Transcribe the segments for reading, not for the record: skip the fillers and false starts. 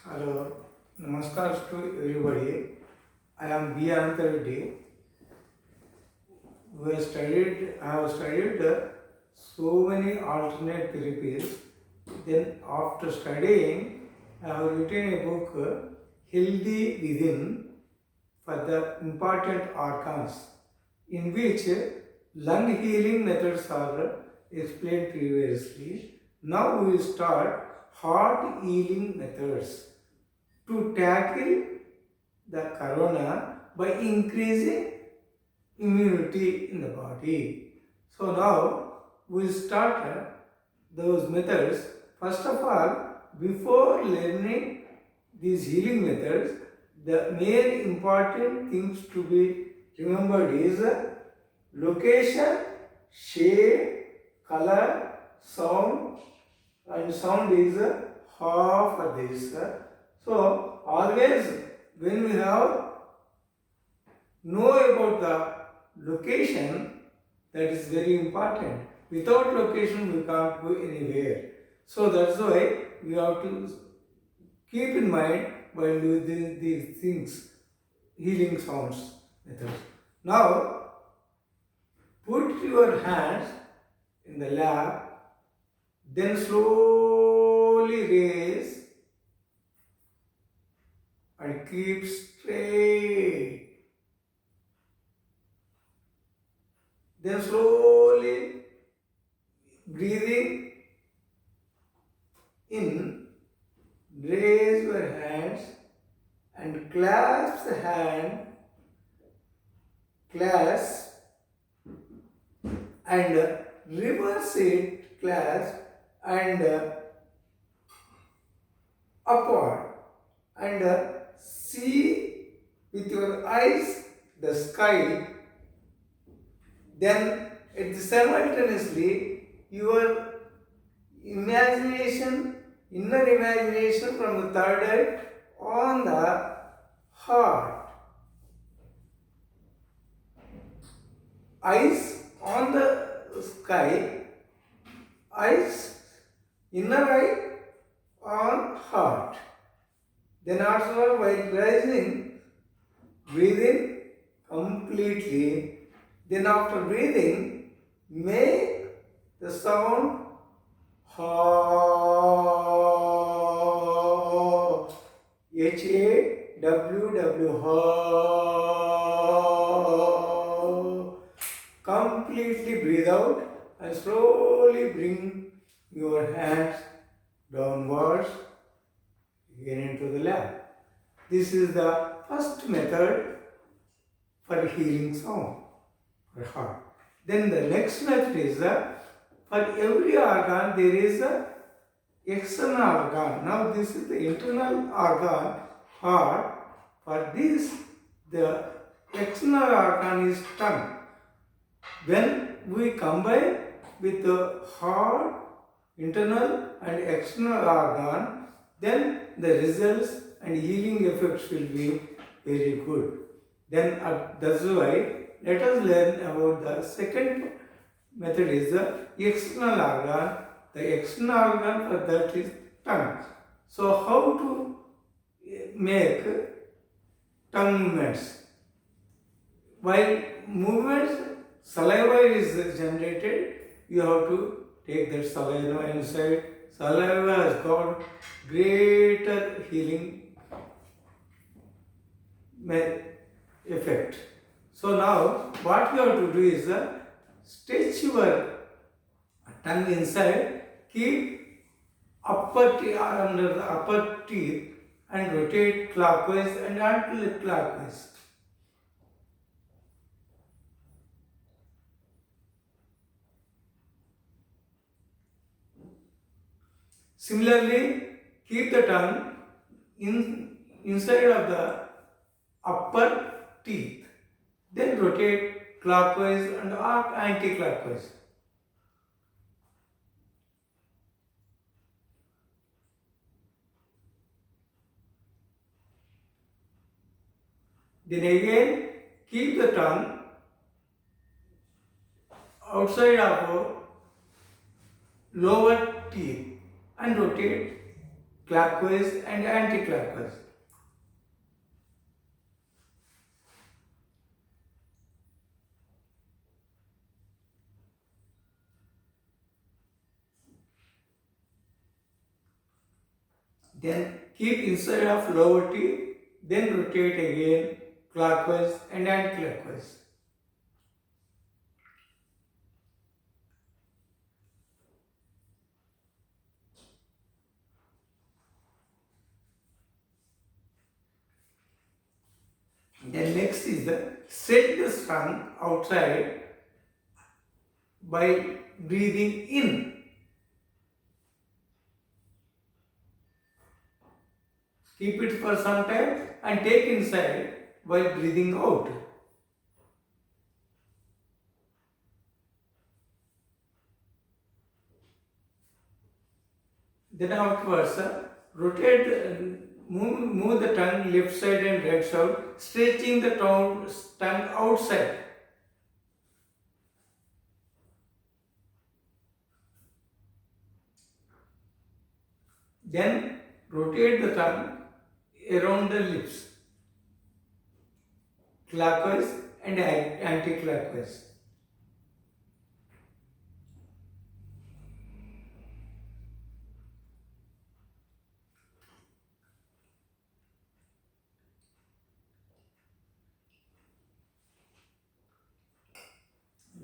Hello, namaskar to everybody. I am B. Ananta Reddy. I have studied so many alternate therapies. Then, after studying, I have written a book, Healthy Within, for the important organs, in which lung healing methods are explained previously. Now we will start heart healing methods to tackle the corona by increasing immunity in the body. So now we start those methods. First of all, before learning these healing methods, the main important things to be remembered is location, shape, color, sound, and sound is half of this. So always when we have know about the location, that is very important. Without location we can't go anywhere. So that's why we have to keep in mind while doing these things, healing sounds methods. Now put your hands in the lap, then slowly raise and keep straight. Then slowly breathing in, raise your hands and clasp the hand, clasp and reverse it, clasp and upward and see with your eyes the sky. Then simultaneously your imagination, inner imagination from the third eye on the heart. Eyes on the sky, eyes, inner eye on heart. Then also while rising, breathe in completely. Then after breathing, make the sound ha, H-A-W-W, ha. Completely breathe out and slowly bring your hands downwards again into the lap. This is the first method for healing sound for heart. Then the next method is for every organ there is a external organ. Now this is the internal organ, heart. For this, the external organ is tongue. When we combine with the heart, internal and external organ, then the results and healing effects will be very good. Then that's why let us learn about the second method is the external organ. The external organ for that is tongue. So how to make tongue movements? While movements, saliva is generated, you have to take that saliva inside. Saliva has got greater healing effect. So now what you have to do is stretch your tongue inside, keep upper teeth under the upper teeth and rotate clockwise and anti-clockwise. Similarly, keep the tongue inside of the upper teeth. Then rotate clockwise and anti-clockwise. Then again keep the tongue outside of lower teeth and rotate clockwise and anti-clockwise. Then keep inside of lower T, then rotate again clockwise and anti-clockwise. Then next is the set the tongue outside by breathing in. Keep it for some time and take inside while breathing out. Then afterwards, move the tongue left side and right side, stretching the tongue outside. Then rotate the tongue around the lips, clockwise and anti-clockwise.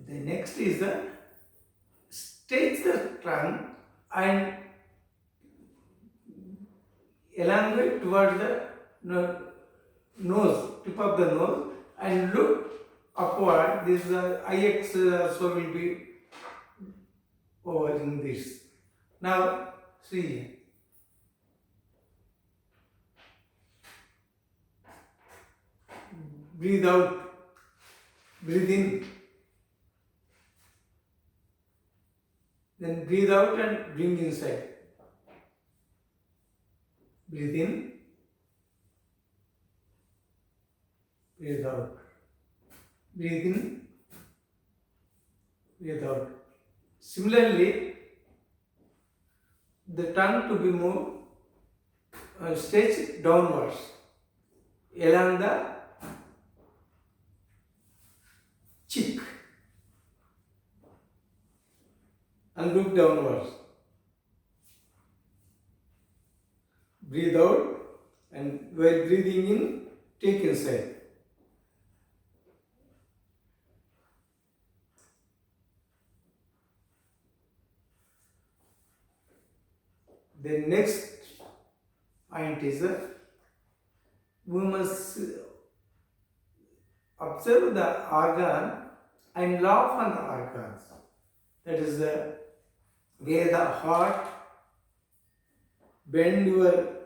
The next is the stretch the tongue and elongate towards the nose, tip of the nose, and look upward. This IX also will be over in this. Now see here. Breathe out, breathe in. Then breathe out and bring inside. Breathe in, breathe out. Breathe in, breathe out. Similarly, the tongue to be moved, stretch downwards along the cheek and look downwards. Breathe out and while breathing in, take inside. The next point is we must observe the organ and laugh on the organs. That is where the heart, bend your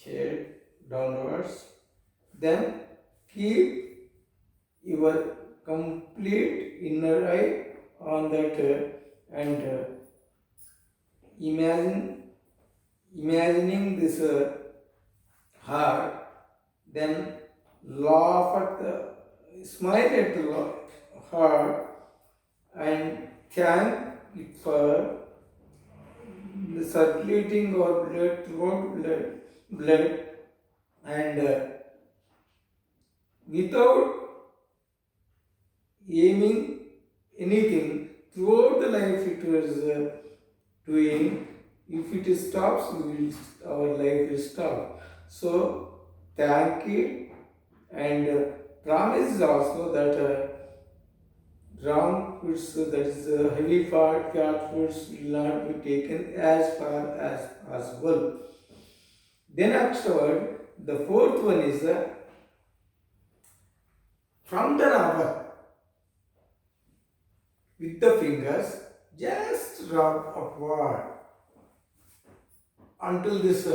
head downwards, then keep your complete inner eye on that and imagining this heart, then laugh at the, smile at the heart and thank it for the circulating or blood throughout blood and without aiming anything throughout the life it was doing. If it stops, our life will stop. So thank it and promise also that wrong foods, that is heavy fat foods will not be taken as far as possible. Then afterward, the fourth one is from the rubber with the fingers, just rub upward until this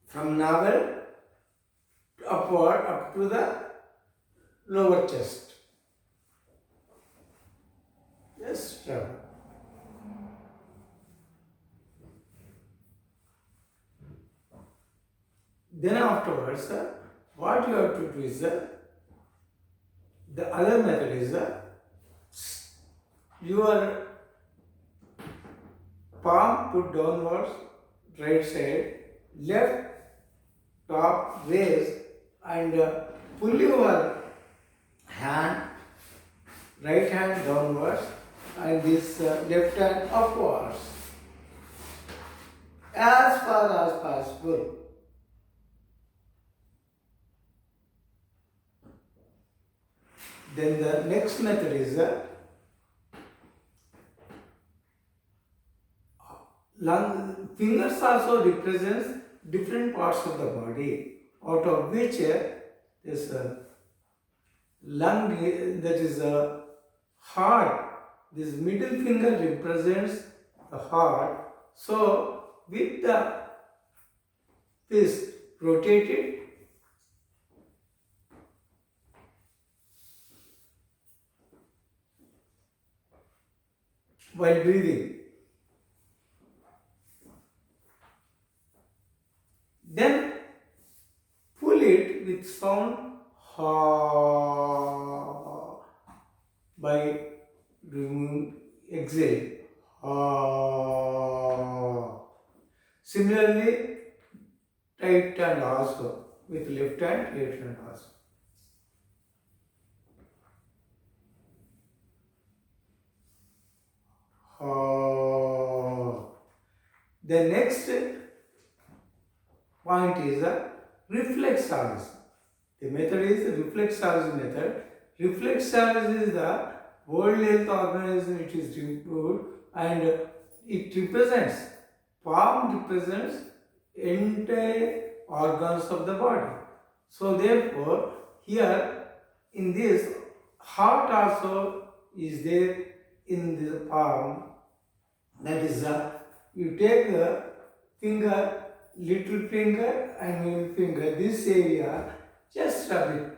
from navel upward up to the lower chest. Just rub. Then afterwards, what you have to do is the other method is your palm put downwards right side, left top raise and pull your hand, right hand downwards and this left hand upwards as far as possible. Then the next method is fingers also represents different parts of the body, out of which this lung, that is a heart. This middle finger represents the heart. So with the fist rotated, while breathing. Then pull it with sound ha by removing exhale. Ha. Similarly, right hand also with left hand also. Ha. The next point is a reflexology. The method is the reflexology method. Reflexology is the World Health Organization, it is improved and it represents, palm represents entire organs of the body. So therefore, here in this, heart also is there in the palm. That is, you take the finger, little finger and middle finger, this area, just rub it.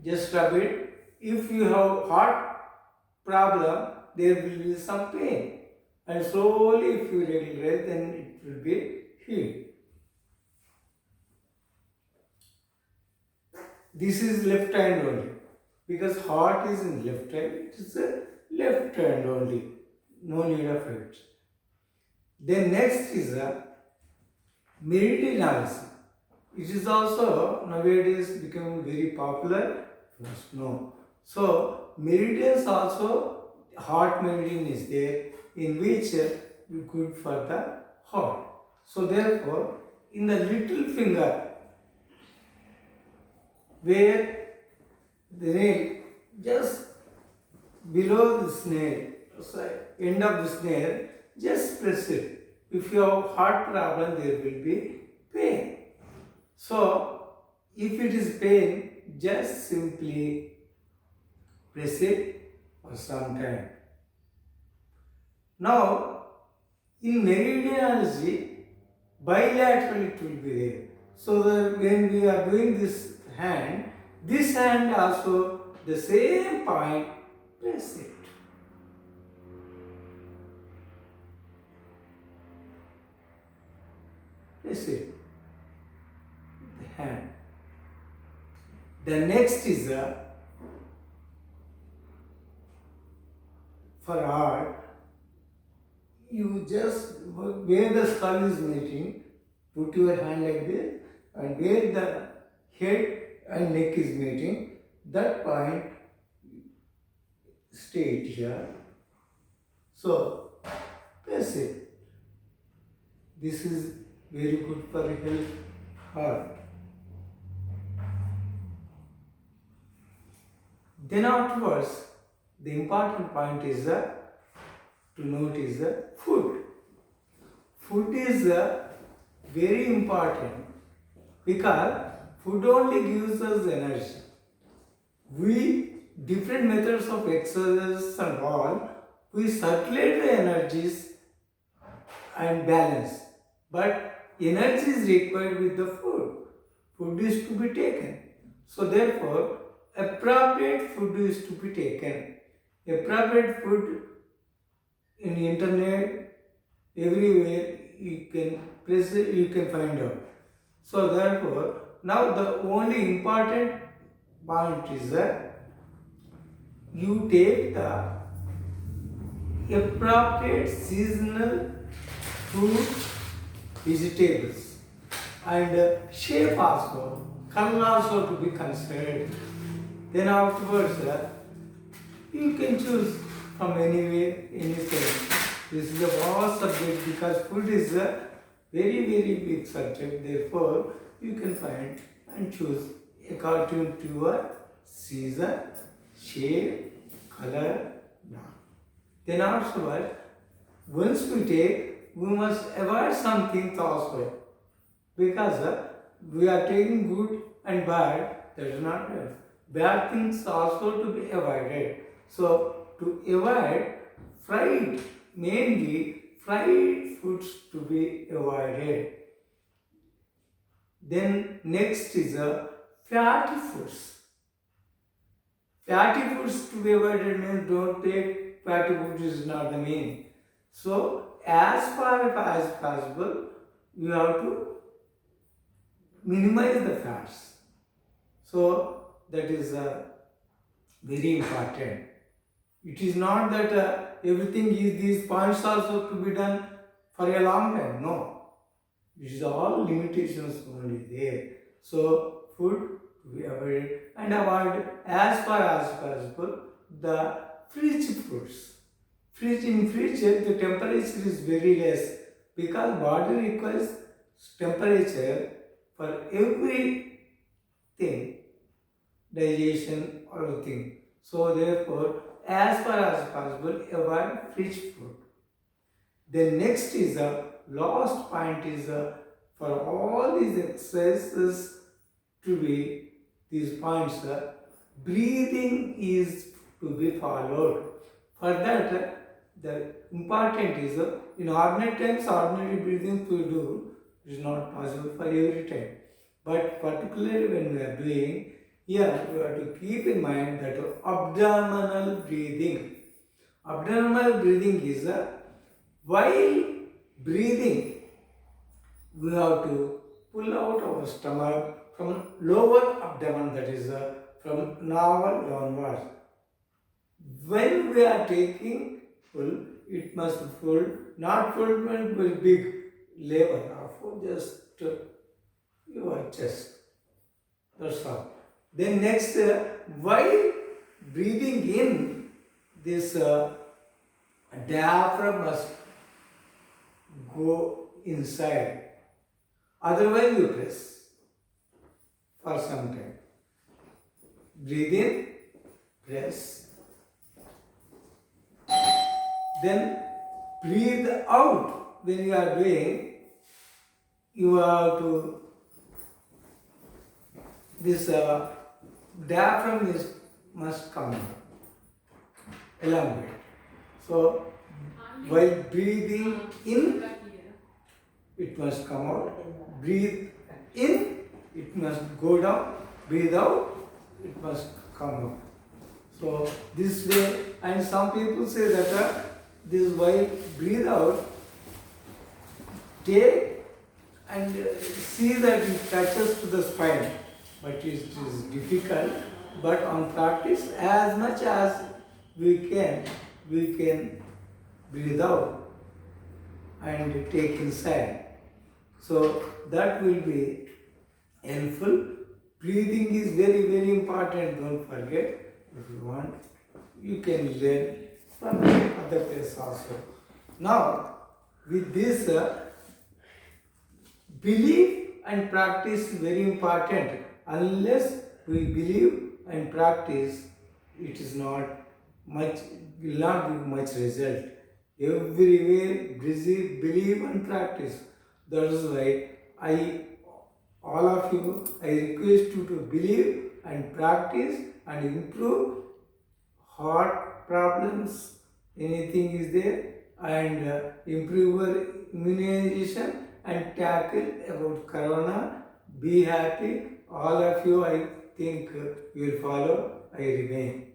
Just rub it. If you have heart problem, there will be some pain. And slowly, if you regulate, then it will be healed. This is left hand only. Because heart is in left hand, it is a left hand only. No need of it. Then next is a meridian analysis. It is also nowadays becoming very popular. You must know. So meridians also, heart meridian is there, in which you good for the heart. So therefore, in the little finger, where the nail just below the nail, end of this nail, just press it. If you have heart problem, there will be pain. So, if it is pain, just simply press it for some time. Now, in meridianology, bilateral it will be there. So that when we are doing this hand also the same point, press it. Press it. The hand. The next is for heart. You just, where the skull is meeting, put your hand like this, and where the head and neck is meeting, that point, stay here. So, press it. This is very good for health heart. Then afterwards, the important point is to note is food. Food is very important because food only gives us energy. We, different methods of exercise and all, we circulate the energies and balance. But energy is required with the food. Food is to be taken. So therefore, appropriate food is to be taken. Appropriate food in the internet, everywhere you can press it, you can find out. So therefore, now the only important point is that you take the appropriate seasonal fruit, vegetables, and shape also, color also to be considered. Then afterwards, you can choose from anywhere, anything. This is a vast subject because food is a very, very big subject. Therefore, you can find and choose according to your season, shape, color, now. Then afterwards, once we take, we must avoid some things also. Because we are taking good and bad, that is not good. Bad things also to be avoided. So, to avoid fried, mainly fried foods to be avoided. Then next is fatty foods. Fatty foods to be avoided means don't take fatty foods is not the meaning. So, as far as possible, you have to minimize the fats. So, that is very important. It is not that everything is these points also to be done for a long time. No. It is all limitations only there. So, food to be avoided and avoid as far as possible the fridge foods. In fridge, the temperature is very less because body requires temperature for everything, digestion, everything. So therefore, as far as possible, avoid fridge food. Then next is the last point is for all these exercises to be these points, breathing is to be followed. For that, the important is in ordinary times, ordinary breathing to do is not possible for every time. But particularly when we are doing, here we have to keep in mind that abdominal breathing. Abdominal breathing is while breathing, we have to pull out our stomach from lower abdomen, that is from navel downwards. When we are taking full, it must be full, not full means very big level, or just your chest. That's all. Then next, while breathing in, this diaphragm must go inside. Otherwise, you press for some time. Breathe in, press. Then breathe out when you are doing. You have to, this diaphragm must come elongate. So while breathing in, it must come out. Breathe in, it must go down. Breathe out, it must come up. So this way, and some people say that this while breathe out, take and see that it touches to the spine. But it is difficult. But on practice, as much as we can breathe out and take inside. So that will be helpful. Breathing is very, very important. Don't forget. If you want, you can learn from other place also. Now, with this, belief and practice is very important. Unless we believe and practice, it is not much, will not give much result. Everywhere, believe and practice. That is why all of you, I request you to believe and practice and improve heart problems, anything is there, and improve your immunization and tackle about corona. Be happy. All of you, I think, will follow. I remain.